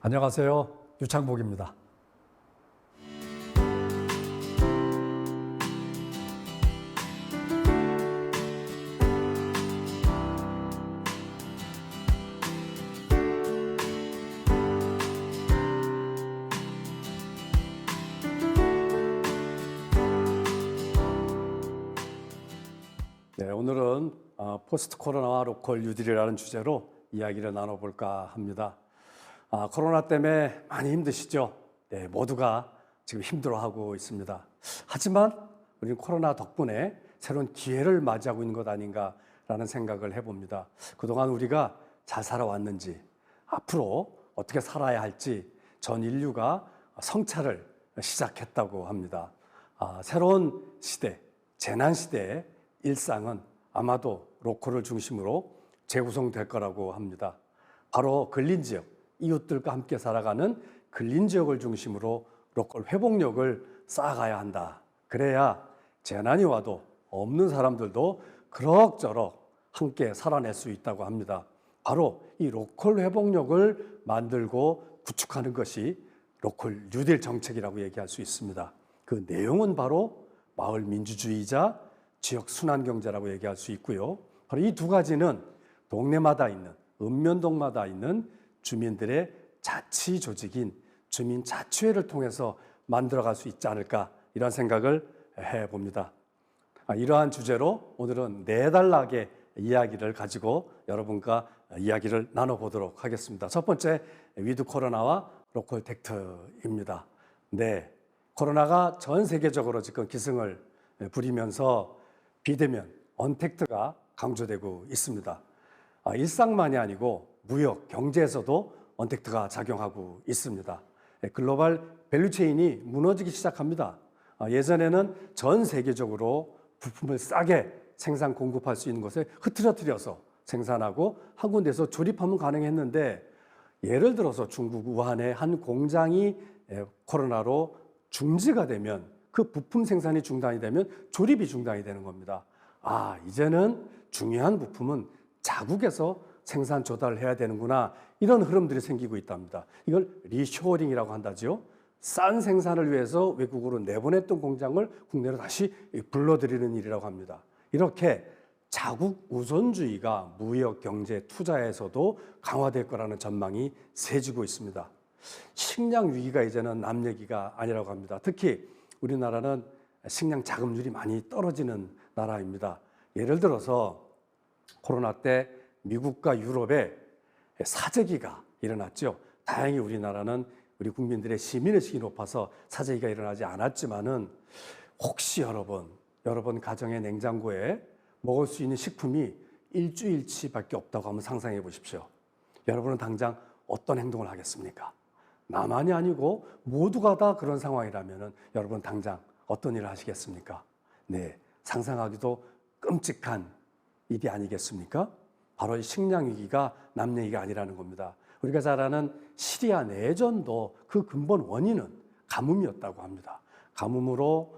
안녕하세요. 유창복입니다. 네, 오늘은 포스트 코로나와 로컬 뉴딜이라는 주제로 이야기를 나눠볼까 합니다. 코로나 때문에 많이 힘드시죠? 네, 모두가 지금 힘들어하고 있습니다. 하지만 우리는 코로나 덕분에 새로운 기회를 맞이하고 있는 것 아닌가라는 생각을 해봅니다. 그동안 우리가 잘 살아왔는지, 앞으로 어떻게 살아야 할지 전 인류가 성찰을 시작했다고 합니다. 새로운 시대, 재난 시대에 일상은 아마도 로컬을 중심으로 재구성될 거라고 합니다. 바로 근린 지역, 이웃들과 함께 살아가는 근린 지역을 중심으로 로컬 회복력을 쌓아가야 한다. 그래야 재난이 와도 없는 사람들도 그럭저럭 함께 살아낼 수 있다고 합니다. 바로 이 로컬 회복력을 만들고 구축하는 것이 로컬 뉴딜 정책이라고 얘기할 수 있습니다. 그 내용은 바로 마을 민주주의자 지역 순환경제라고 얘기할 수 있고요. 바로 이 두 가지는 동네마다 있는, 읍면동마다 있는 주민들의 자치 조직인 주민자치회를 통해서 만들어갈 수 있지 않을까 이런 생각을 해봅니다. 이러한 주제로 오늘은 4단락의 이야기를 가지고 여러분과 이야기를 나눠보도록 하겠습니다. 첫 번째, 위드 코로나와 로컬 텍트입니다. 네, 코로나가 전 세계적으로 지금 기승을 부리면서 비대면, 언택트가 강조되고 있습니다. 일상만이 아니고 무역, 경제에서도 언택트가 작용하고 있습니다. 글로벌 밸류체인이 무너지기 시작합니다. 예전에는 전 세계적으로 부품을 싸게 생산 공급할 수 있는 곳에 흐트러뜨려서 생산하고 한 군데서 조립하면 가능했는데, 예를 들어서 중국 우한의 한 공장이 코로나로 중지가 되면, 그 부품 생산이 중단이 되면 조립이 중단이 되는 겁니다. 이제는 중요한 부품은 자국에서 생산 조달을 해야 되는구나, 이런 흐름들이 생기고 있답니다. 이걸 리쇼어링이라고 한다죠. 싼 생산을 위해서 외국으로 내보냈던 공장을 국내로 다시 불러들이는 일이라고 합니다. 이렇게 자국 우선주의가 무역, 경제, 투자에서도 강화될 거라는 전망이 세지고 있습니다. 식량 위기가 이제는 남 얘기가 아니라고 합니다. 특히 우리나라는 식량 자급률이 많이 떨어지는 나라입니다. 예를 들어서 코로나 때 미국과 유럽에 사재기가 일어났죠. 다행히 우리나라는 우리 국민들의 시민의식이 높아서 사재기가 일어나지 않았지만은, 혹시 여러분 가정의 냉장고에 먹을 수 있는 식품이 일주일치밖에 없다고 한번 상상해 보십시오. 여러분은 당장 어떤 행동을 하겠습니까? 나만이 아니고 모두가 다 그런 상황이라면 여러분 당장 어떤 일을 하시겠습니까? 네, 상상하기도 끔찍한 일이 아니겠습니까? 바로 이 식량 위기가 남 얘기가 아니라는 겁니다. 우리가 잘 아는 시리아 내전도 그 근본 원인은 가뭄이었다고 합니다. 가뭄으로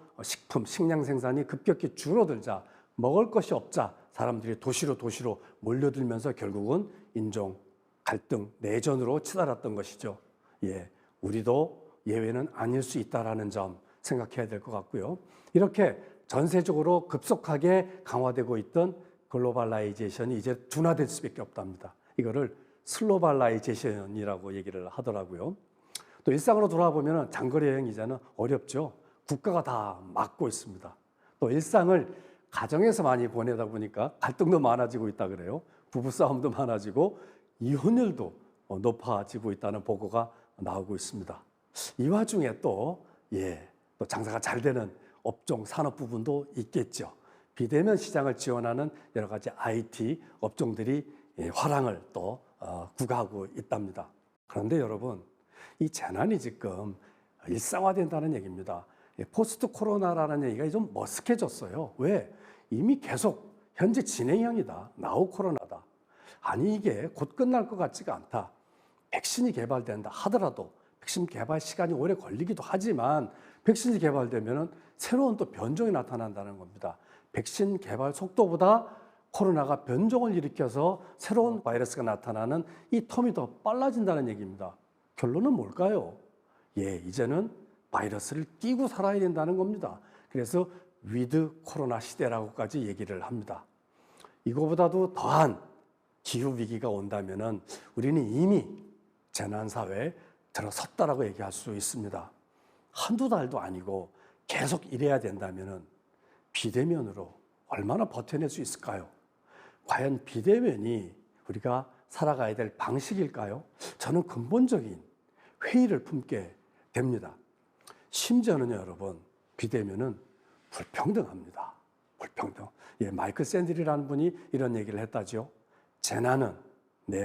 식량 생산이 급격히 줄어들자, 먹을 것이 없자 사람들이 도시로 몰려들면서 결국은 인종 갈등, 내전으로 치달았던 것이죠. 우리도 예외는 아닐 수 있다는 점 생각해야 될 것 같고요. 이렇게 전세적으로 급속하게 강화되고 있던 글로벌라이제이션이 이제 둔화될 수밖에 없답니다. 이거를 슬로벌라이제이션이라고 얘기를 하더라고요. 또 일상으로 돌아와 보면 장거리 여행 이제는 어렵죠. 국가가 다 막고 있습니다. 또 일상을 가정에서 많이 보내다 보니까 갈등도 많아지고 있다 그래요. 부부싸움도 많아지고 이혼율도 높아지고 있다는 보고가 나오고 있습니다. 이 와중에 또 장사가 잘 되는 업종, 산업 부분도 있겠죠. 비대면 시장을 지원하는 여러 가지 IT 업종들이 화랑을 또 구가하고 있답니다. 그런데 여러분, 이 재난이 지금 일상화된다는 얘기입니다. 포스트 코로나라는 얘기가 좀 머쓱해졌어요. 왜? 이미 계속 현재 진행형이다. 나우 코로나다. 아니, 이게 곧 끝날 것 같지가 않다. 백신이 개발된다 하더라도 백신 개발 시간이 오래 걸리기도 하지만, 백신이 개발되면 새로운 또 변종이 나타난다는 겁니다. 백신 개발 속도보다 코로나가 변종을 일으켜서 새로운 바이러스가 나타나는 이 텀이 더 빨라진다는 얘기입니다. 결론은 뭘까요? 이제는 바이러스를 끼고 살아야 된다는 겁니다. 그래서 위드 코로나 시대라고까지 얘기를 합니다. 이거보다도 더한 기후위기가 온다면 우리는 이미 재난사회에 들어섰다라고 얘기할 수 있습니다. 한두 달도 아니고 계속 이래야 된다면 비대면으로 얼마나 버텨낼 수 있을까요? 과연 비대면이 우리가 살아가야 될 방식일까요? 저는 근본적인 회의를 품게 됩니다. 심지어는 여러분, 비대면은 불평등합니다. 불평등. 마이클 샌들이라는 분이 이런 얘기를 했다죠. 재난은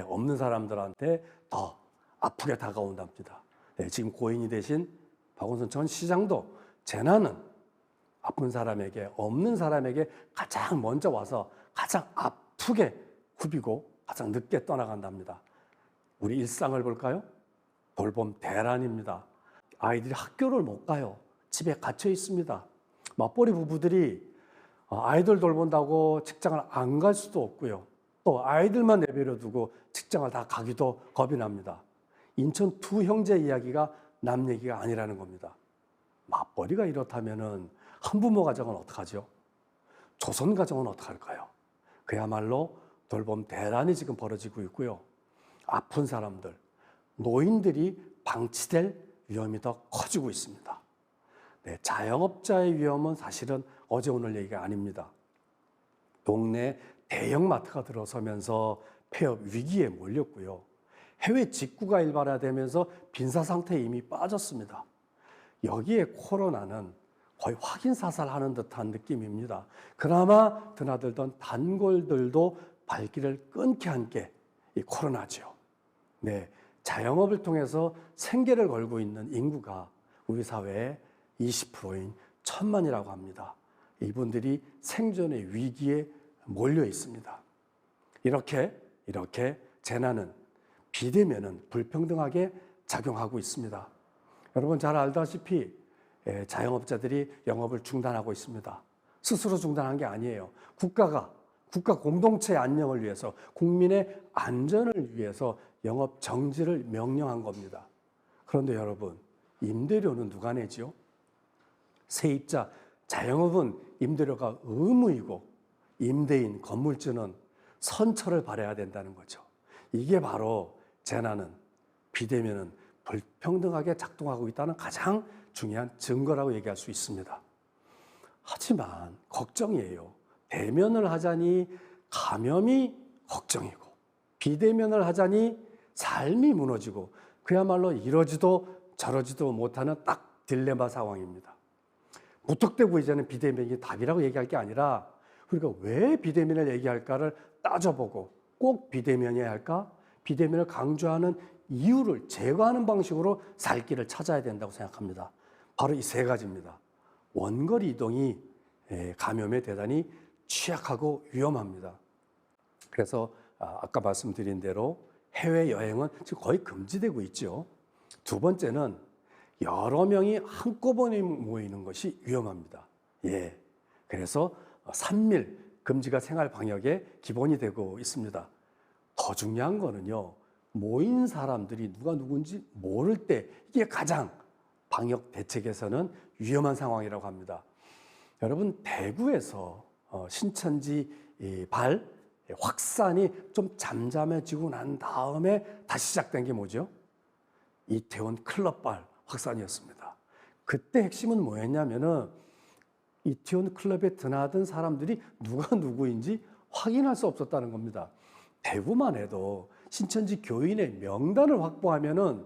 없는 사람들한테 더 아프게 다가온답니다. 지금 고인이 되신 박원순 전 시장도 재난은 아픈 사람에게, 없는 사람에게 가장 먼저 와서 가장 아프게 후비고 가장 늦게 떠나간답니다. 우리 일상을 볼까요? 돌봄 대란입니다. 아이들이 학교를 못 가요. 집에 갇혀 있습니다. 맞벌이 부부들이 아이들 돌본다고 직장을 안 갈 수도 없고요. 또 아이들만 내버려 두고 직장을 다 가기도 겁이 납니다. 인천 두 형제 이야기가 남 얘기가 아니라는 겁니다. 맞벌이가 이렇다면은 한부모 가정은 어떡하죠? 조선 가정은 어떡할까요? 그야말로 돌봄 대란이 지금 벌어지고 있고요. 아픈 사람들, 노인들이 방치될 위험이 더 커지고 있습니다. 자영업자의 위험은 사실은 어제 오늘 얘기가 아닙니다. 동네 대형마트가 들어서면서 폐업 위기에 몰렸고요. 해외 직구가 일반화되면서 빈사 상태에 이미 빠졌습니다. 여기에 코로나는 거의 확인사살하는 듯한 느낌입니다. 그나마 드나들던 단골들도 발길을 끊게 한 게 이 코로나죠. 자영업을 통해서 생계를 걸고 있는 인구가 우리 사회의 20%인 1,000만이라고 합니다. 이분들이 생존의 위기에 몰려 있습니다. 이렇게 재난은 비대면은 불평등하게 작용하고 있습니다. 여러분 잘 알다시피 자영업자들이 영업을 중단하고 있습니다. 스스로 중단한 게 아니에요. 국가 공동체의 안녕을 위해서, 국민의 안전을 위해서 영업 정지를 명령한 겁니다. 그런데 여러분, 임대료는 누가 내지요? 세입자, 자영업은 임대료가 의무이고 임대인, 건물주는 선처를 받아야 된다는 거죠. 이게 바로 재난은, 비대면은 불평등하게 작동하고 있다는 가장 중요한 증거라고 얘기할 수 있습니다. 하지만 걱정이에요. 대면을 하자니 감염이 걱정이고, 비대면을 하자니 삶이 무너지고, 그야말로 이러지도 저러지도 못하는 딱 딜레마 상황입니다. 무턱대고 이제는 비대면이 답이라고 얘기할 게 아니라 우리가 왜 비대면을 얘기할까를 따져보고, 꼭 비대면이어야 할까? 비대면을 강조하는 이유를 제거하는 방식으로 살 길을 찾아야 된다고 생각합니다. 바로 이 세 가지입니다. 원거리 이동이 감염에 대단히 취약하고 위험합니다. 그래서 아까 말씀드린 대로 해외여행은 지금 거의 금지되고 있죠. 두 번째는 여러 명이 한꺼번에 모이는 것이 위험합니다. 그래서 3밀 금지가 생활 방역의 기본이 되고 있습니다. 더 중요한 거는요, 모인 사람들이 누가 누군지 모를 때, 이게 가장 방역 대책에서는 위험한 상황이라고 합니다. 여러분, 대구에서 신천지 발 확산이 좀 잠잠해지고 난 다음에 다시 시작된 게 뭐죠? 이태원 클럽발 확산이었습니다. 그때 핵심은 뭐였냐면은 이태원 클럽에 드나든 사람들이 누가 누구인지 확인할 수 없었다는 겁니다. 대구만 해도 신천지 교인의 명단을 확보하면은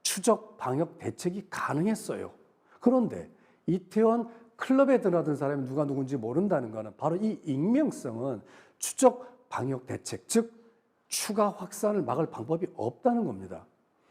추적 방역 대책이 가능했어요. 그런데 이태원 클럽에 드나든 사람이 누가 누군지 모른다는 것은 바로 이 익명성은 추적 방역 대책, 즉 추가 확산을 막을 방법이 없다는 겁니다.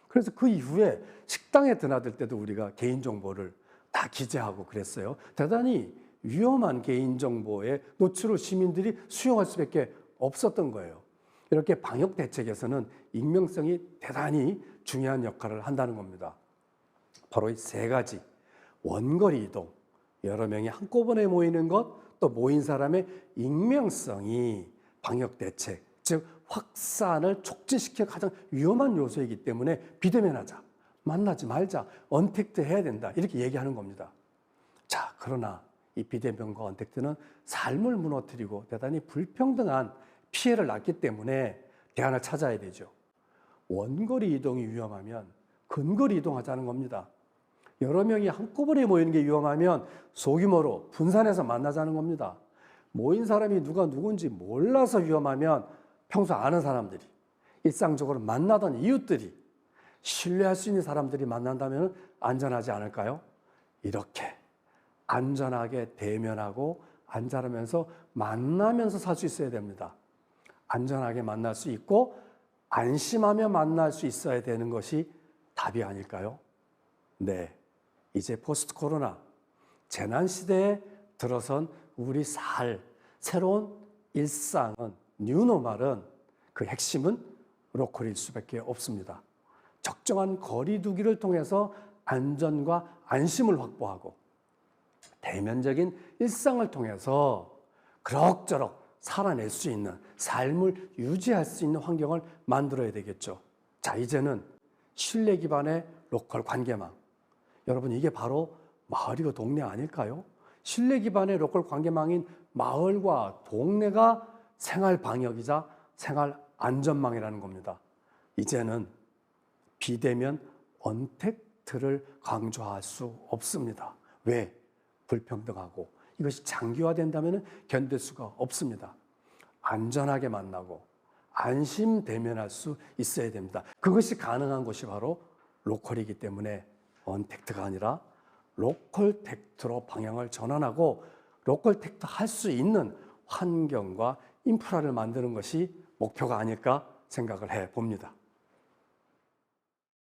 그래서 그 이후에 식당에 드나들 때도 우리가 개인정보를 다 기재하고 그랬어요. 대단히 위험한 개인정보의 노출을 시민들이 수용할 수밖에 없었던 거예요. 이렇게 방역 대책에서는 익명성이 대단히 중요한 역할을 한다는 겁니다. 바로 이 세 가지, 원거리 이동, 여러 명이 한꺼번에 모이는 것, 또 모인 사람의 익명성이 방역 대책, 즉 확산을 촉진시키는 가장 위험한 요소이기 때문에 비대면하자, 만나지 말자. 언택트 해야 된다. 이렇게 얘기하는 겁니다. 자, 그러나 이 비대면과 언택트는 삶을 무너뜨리고 대단히 불평등한 피해를 낳기 때문에 대안을 찾아야 되죠. 원거리 이동이 위험하면 근거리 이동하자는 겁니다. 여러 명이 한꺼번에 모이는 게 위험하면 소규모로 분산해서 만나자는 겁니다. 모인 사람이 누가 누군지 몰라서 위험하면 평소 아는 사람들이, 일상적으로 만나던 이웃들이, 신뢰할 수 있는 사람들이 만난다면 안전하지 않을까요? 이렇게 안전하게 대면하고 안전하면서 만나면서 살 수 있어야 됩니다. 안전하게 만날 수 있고 안심하며 만날 수 있어야 되는 것이 답이 아닐까요? 네, 이제 포스트 코로나 재난시대에 들어선 우리 새로운 일상은, 뉴노멀은 그 핵심은 로컬일 수밖에 없습니다. 적정한 거리 두기를 통해서 안전과 안심을 확보하고 대면적인 일상을 통해서 그럭저럭 살아낼 수 있는, 삶을 유지할 수 있는 환경을 만들어야 되겠죠. 자, 이제는 신뢰 기반의 로컬 관계망. 여러분, 이게 바로 마을이고 동네 아닐까요? 신뢰 기반의 로컬 관계망인 마을과 동네가 생활 방역이자 생활 안전망이라는 겁니다. 이제는 비대면 언택트를 강조할 수 없습니다. 왜? 불평등하고 이것이 장기화된다면 견딜 수가 없습니다. 안전하게 만나고 안심 대면할 수 있어야 됩니다. 그것이 가능한 곳이 바로 로컬이기 때문에 언택트가 아니라 로컬 텍트로 방향을 전환하고 로컬 텍트 할 수 있는 환경과 인프라를 만드는 것이 목표가 아닐까 생각을 해 봅니다.